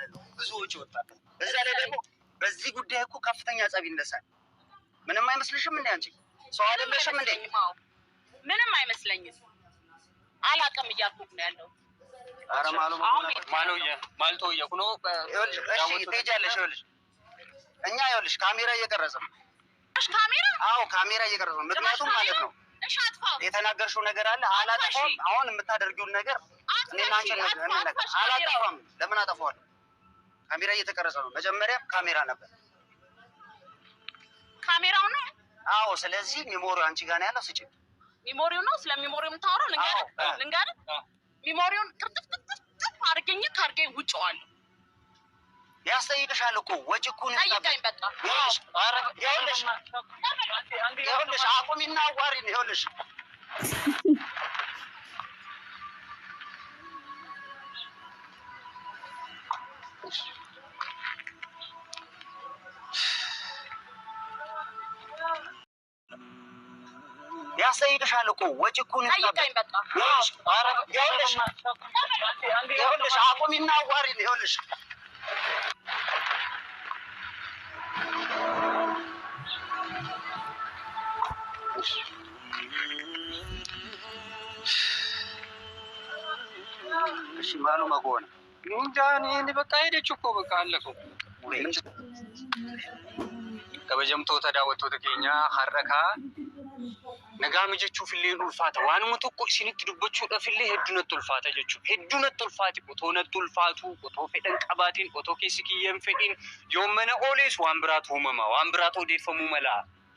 ማለት ነው ብዙ ወጪ ወጣበት። በዛ ላይ ደግሞ በዚህ ጉዳይ እኮ ከፍተኛ ጸብ ይነሳል። ምንም አይመስልሽም እንዴ አንቺ? ሰው አይደለሽም እንዴ? ምንም አይመስለኝም። አላውቅም እያልኩት ነው ያለው። ኧረ ማልቶ እየኩኖ እሺ ትሄጃለሽ። እኛ ይኸውልሽ ካሜራ እየቀረጽ ነው። ካሜራ? አዎ ካሜራ እየቀረጽ ነው። ምክንያቱም ማለት ነው የተናገርሽው ነገር አለ። አላጠፋም። አሁን የምታደርጊውን ነገር እኔና አንቺ አላጠፋም። ለምን አጠፋዋለሁ? ካሜራ እየተቀረጸ ነው። መጀመሪያ ካሜራ ነበር። ካሜራው ነው? አዎ። ስለዚህ ሚሞሪው አንቺ ጋር ነው ያለው። ስጪ። ሚሞሪው ነው? ስለ ሚሞሪው የምታወራው? ልንገርህ ሚሞሪውን ቅርጥፍ አድርገኝ ካርገኝ ውጭዋለሁ። ያስጠይቅሻል እኮ ወጪ እኮ ነው። ጠይቀኝ በቃ። ይኸውልሽ አቁሚና አዋሪን። ይኸውልሽ ያስጠይቅሻል እኮ ወጪ እኮ ነው። ጠይቀኝ በቃ። ይኸውልሽ አቁሚና አዋሪን። ይኸውልሽ እሺ ማሉ መጎን እንጃን ይሄን በቃ ሄደች እኮ በቃ አለፈው። ከበጀምቶ ተዳወቶ ተገኛ ሐረካ ነጋም ጀቹ ፍሌ ዱልፋታ ዋንሙ ተቆ ሲኒት ድቦቹ ደፍሌ ሄዱነት ዱልፋታ ጀቹ ሄዱነት ዱልፋቲ ኦቶነት ዱልፋቱ ኦቶ ፈደን ቀባቲን ኦቶ ኬሲኪየም ፈዲን ዮመነ ኦሌስ ዋንብራቱ መማ ዋንብራቱ ዴፈሙ መላ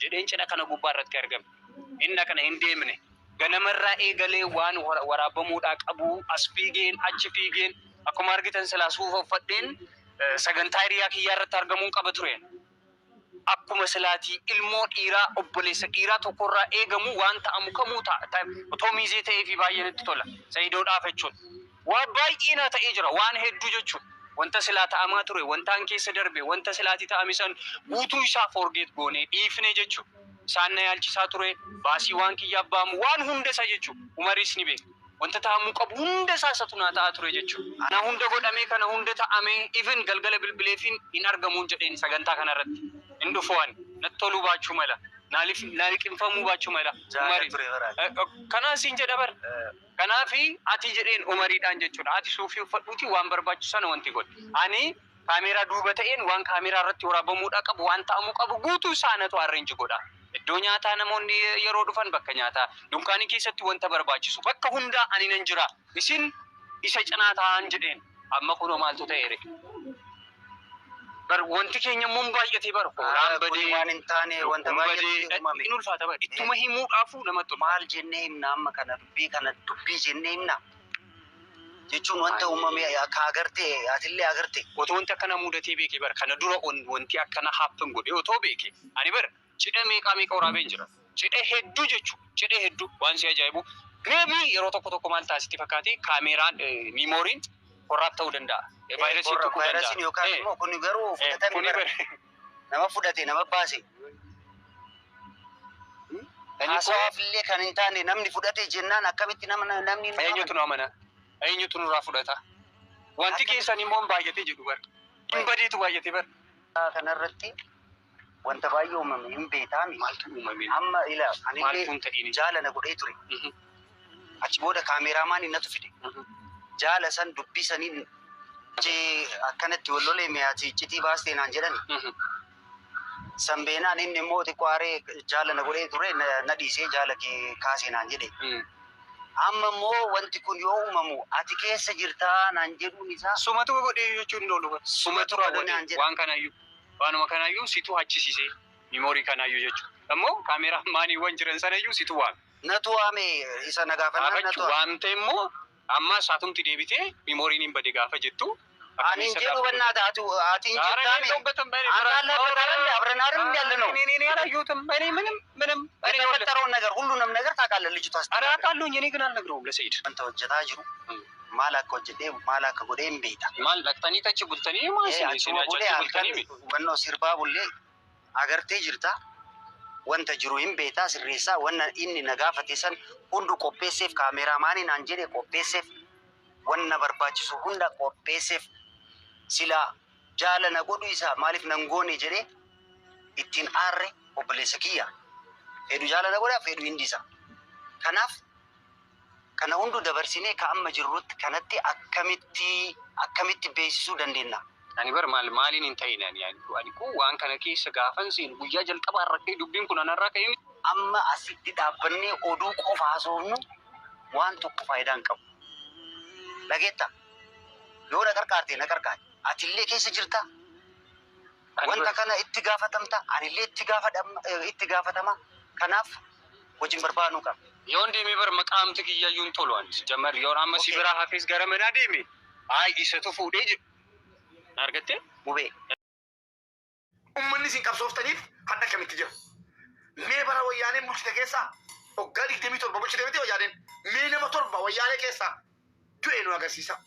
ጀደን ጨና ከነ ጉባረት ከርገም እና ከነ እንዴምኔ ገነመራ ኤገሌ ዋን ወራበሙዳ ቀቡ አስፊጌን አችፊጌን አኩማ አርግተን ስላሱ ፈፈደን ሰገንታሪያ ክያረት አርገሙን ቀበትሬን akkuma salaati ilmoo dhiiraa obboleessa dhiiraa tokkorraa eegamu waan ta'amu kamuu ta'a otoo miizee ta'ee fi baay'eetti tola sayidoodhaaf jechuun waan baay'ee ta'ee jira waan hedduu jechuun wanta silaa ta'amaa ture wantaan keessa darbe wanta silaati ta'amisan guutuu isaa forgeet goone dhiifne jechuun isaan na yaalchisaa ture baasii waan kiyyaa baamu waan hunda isa jechuun umariis ni beeku wanta ta'amuu qabu hunda isaa isatu naa ta'aa ture jechuun ana hunda godhamee kana hunda ta'amee even galgala bilbileefiin hin argamuun jedheen sagantaa kanarratti Indufwan natolu bachu mala nalik infamu bachu mala umari kana sinje dabar kana fi ati jedhen umari dan jechudha ati sufi uffaduti wan barbachu sana wanti god ani kamera duba ta'en wan kamera irratti warabamuudha qabu wan ta'amu qabu guutu saanatu arrange godha iddo nyaata namoonni yeroo dhufan bakka nyaata dunkaani keessatti wanta barbaachisu bakka hunda ani nan jira isin isa cinaataan jedhen amma kuno maaltu ta'ere bar wanti keenya mun baay'atee bar qoraan badee waan intaane wanta baay'atee umame inul faata bar ittuma himuudhaafu namatti maal jennee himna amma kana dubbii jennee himna jechuun wanta umame akka agartee atillee agartee otoo wanti akkana mudatee beekee bar kana dura wanti akkana happen godhe otoo beekee ani bar cidha meeqa waraabeen jira cidha hedduu jechuun cidha hedduu waan si ajaa'ibu maybe yeroo tokko maal taasiti fakkaate kaameraan miimooriin korraap ta'uu danda'a. Virus ni yookaan immoo kun garuu fudhatame nama fudhate nama baase. Hasaafillee kan hin taane namni fudhate jennaan akkamitti namni eenyutu nu amana? Eenyutu nurraa fudhata? Wanti keessan immoo baay'atee jedhu bar. Hin badeetu baay'atee bar. Kanarratti wanta baay'ee uumame hin beekami. Maaltu uumame? Amma ila anillee jaalala godhee ture. Achi booda kaameramaan innatu fide. Jaala san dubbisanii akkanatti wallolee mi'aati iccitii baastee naan jedhani. Sambeenaan inni immoo xiqqaaree jaalala godhee ture na dhiisee jaala kaasee naan jedhe. Amma immoo wanti kun yoo uumamu ati keessa jirtaa naan jedhuun isaa. Sumatu godhee jechuun hin oolu. Sumatu godhee waan kanaayyuu waanuma kanaayyuu situ achisiisee miimoorii kanaayyuu jechuudha. Ammoo kaameraa maaniiwwan jiran sanayyuu situ waame. Natu waame isa nagaafannaa natu waamte immoo amma saatumti deebitee miimooriin hin bade gaafa jettu. Ani jedhu bannaata ati injirtaami analla በታረንደ አብረን አይደል ያለነው እኔ ያላየሁትም እኔ ምንም የተፈጠረውን ነገር ሁሉንም ነገር ታውቃለህ ልጅቷ አውቃለሁኝ እኔ ግን አልነግረውም ለሰይድ አንተ ወጀታ ጅሩ ማላከ ወጀዴ ማላከ ጎዴም ቤታ ማል ለቅተኒ ተች ቡልተኒ ማሲኒ ሲናጨ ቡልተኒ ወኖ ሲርባ ቡሌ አገርቴ ጅርታ ወንተ ጅሩ ይም ቤታ ሲሬሳ ወነ ኢኒ ነጋፈቴሰን ሁንዱ ቆፔሴፍ ካሜራማኒ ናንጀዴ ቆፔሴፍ ወነ በርባችሱ ሁንዳ ቆፔሴፍ silaa jaalana godhu isaa maaliif nan goone jedhee ittiin aarre obboleessa kiyya. Fedhu jaalana godhaa fedhu hindi isaa. Kanaaf kana hundu dabarsinee ka amma jirrutti kanatti akkamitti beeksisuu dandeenya. Ani bar maaliin hin ta'in ani kun waan kana keessa gaafan siin guyyaa jalqabaa irratti dubbiin kun anarraa ka'ee amma asitti dhaabbannee oduu qofa haasofnu waan tokko faayidaan qabu. Dhageetta yoo na qarqaarte atillee keessa jirta. Wanta kana itti gaafatamta anillee itti gaafatama. Kanaaf wajjin barbaadnu qaba. Yoon deemee bar maqaamti kiyyayyuun tolu anis jamar yoon amma si biraa hafees gara manaa deeme isatu fuudhee jiru. Argattee? Bubee. Ummanni isin qabsooftaniif hadda kamitti jira. Mee bara wayyaanee bulchite keessaa hoggaa 27 bulchite miti wayyaaneen mee nama 7 wayyaanee keessaa du'e nu agarsiisa.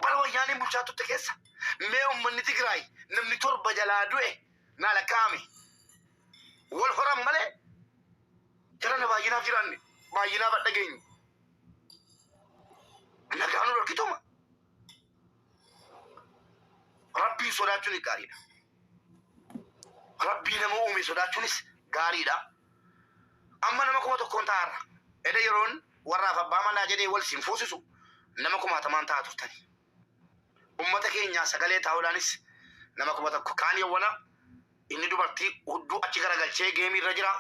Bara wayyaanee bulchaa turte keessa mee ummanni Tigraay namni 7 jalaa du'e naa lakkaa'ame. Wal horan malee jarana baay'inaaf jiraanne baay'inaaf adda geenye. Nagaanuu dhorkituma. Rabbiin sodaachuun gaariidha. Rabbii nama uume sodaachuunis gaariidha. Amma nama kuma tokkoon ta'arra. Eda yeroon warraaf abbaa manaa jedhee wal siin fuusisu nama 1000 ta'a turtani. Ummata keenya sagalee taa'uudhaanis nama 1,000 kaan yawwana inni dubartii hudduu achi garagalchee geemii irra jira.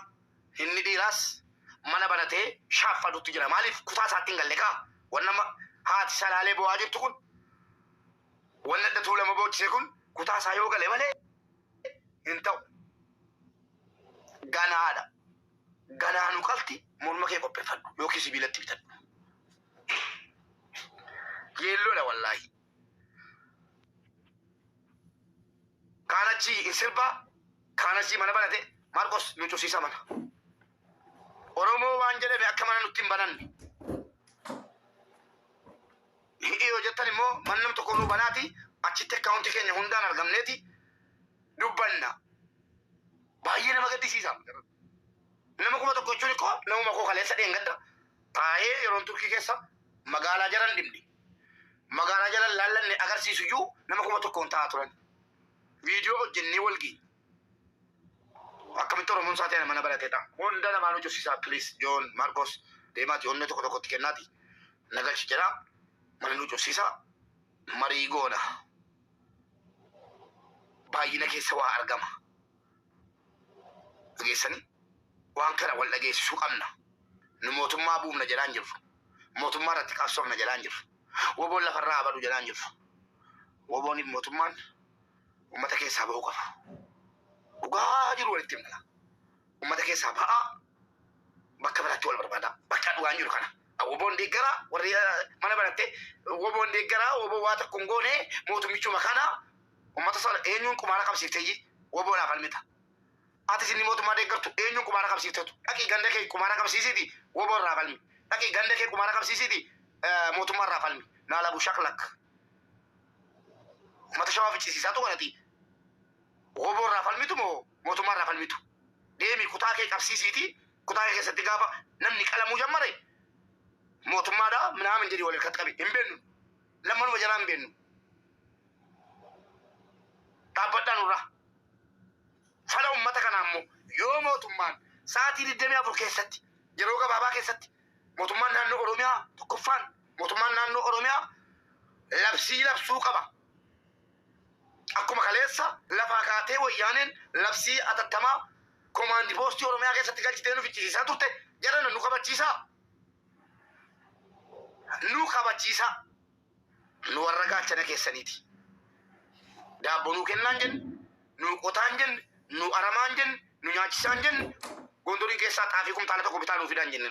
Inni dhiiraas mana banatee shaaffadutti jira. Maaliif kutaa isaatti hin galle kaa? Wanna haati salaalee bu'aa jirtu kun wanna dhatuu lama boochise kun kutaa isaa yoo gale malee hin ta'u. Ganaadha. Ganaanu qalti morma kee qopheeffadhu yookiin sibiilatti bitadhu. Yeelloodha wallaahi. Kaanachi in sirbaa kaanachi mana banate Marqos nu cufsiisa mana. Oromoo waan jedhame akka mana nutti hin bananne. Yoo jettan immoo mannam tokko nu banaati achitti akkaawunti keenya hundaan argamneeti dubbanna. Baay'ee nama gaddisiisa. Nama 1,000 jechuun ikkoo namuma koo kaleessa dheengadda taa'ee yeroon Turkii keessa magaalaa jalan dhimne. Magaalaa jalan laallanne agarsiisu iyyuu nama 1,000 taa'aa turan. Viidiyoo hojjennee wal geenye. Akkamitti Oromoon saateen mana barateedha. Hunda namaa nu cufsiisaa please Joon Marqos deemaati onnee tokkotti kennaati. Nagalchi jedhaa mana nu cufsiisaa marii goona. Baay'ina keessa waa argama. Dhageessanii waan kana wal dhageessisuu qabna. Nu mootummaa buufna jedhaan jirru. Mootummaa irratti qabsoofna jedhaan jirru. Woboon lafarraa abadu jedhaan jirru. Wobooniif mootummaan ummata keessaa bahuu qaba. Dhugaa jiru walitti himna. Ummata keessaa ba'aa bakka biraatti wal barbaada. Bakka dhugaan jiru kana. Woboon deeggaraa warri mana baratte woboon deeggaraa woboo waa tokko hin goone mootummichuma kana ummata sana eenyuun qumaara qabsiiftee woboodhaaf falmita. Ati isin mootummaa deeggartu eenyuun qumaara qabsiiftetu dhaqii ganda kee qumaara qabsiisiti woboo irraa falmi. Dhaqii ganda kee qumaara qabsiisiti mootummaa irraa falmi. Naala bushaklak. Ummata shawaa ficcisiisaa tuqanati. Woboo irraa falmitu moo mootummaa irraa falmitu? Deemi kutaa kee qabsiisiti kutaa kee keessatti gaafa namni qalamuu jammare mootummaadha minaamin jedhi wal irratti qabe hin beennu. Lammanuma jalaa hin beennu. Dhaabbadhaan irraa. Fala ummata kana ammoo yoo mootummaan sa'aatii 24 keessatti yeroo gabaabaa keessatti mootummaan naannoo Oromiyaa tokkoffaan mootummaan naannoo Oromiyaa labsii labsuu qaba. Akkuma kaleessa lafaa kaatee wayyaaneen labsii atattamaa komaandi poostii Oromiyaa keessatti galchitee nu ficcisiisaa turte jedhana nu kabachiisaa. Nu kabachiisaa. Nu warra gaachana keessaniiti. Daabboo nuu kennaan jenne, nu qotaan jenne, nu aramaan jenne, nu nyaachisaan jenne, gondoriin keessaa xaafii kumtaala tokko bitaa nuu fidaan jenne.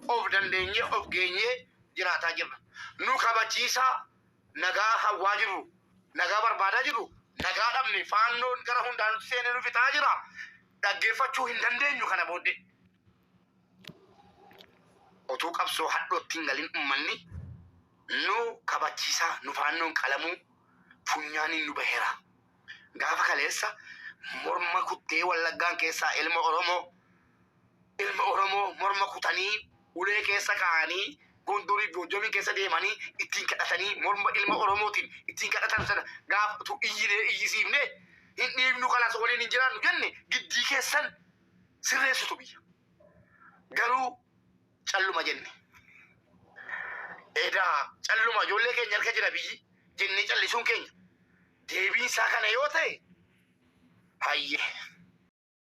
Of dandeenyee of geenyee jiraataa jirra. Nu kabachiisaa nagaa hawwaa jirru, nagaa barbaadaa jirru, nagaa dhabne faannoon gara hundaan nuti seenee nu fitaa jira. Dhaggeeffachuu hin dandeenyu kana booddee. Otuu qabsoo hadhootti hin galin ummanni nu kabachiisaa nu faannoon qalamuu funyaaniin nu baheera. Gaafa kaleessa morma kuttee wallaggaan keessaa ilma Oromoo morma kutanii ulee keessa kaa'anii Gondorii Boojjomii keessa deemanii ittiin kadhatanii morma ilma Oromootiin ittiin kadhatan sana gaafa iyyisiifne hin dhiibnu kanaas waliin hin jiraannu jenne giddii keessan sirreessitu biyya. Garuu calluma jenne. Edaa calluma ijoollee keenya harka jira biyyi jennee callisuun keenya deebiin isaa kana yoo ta'e hayyee.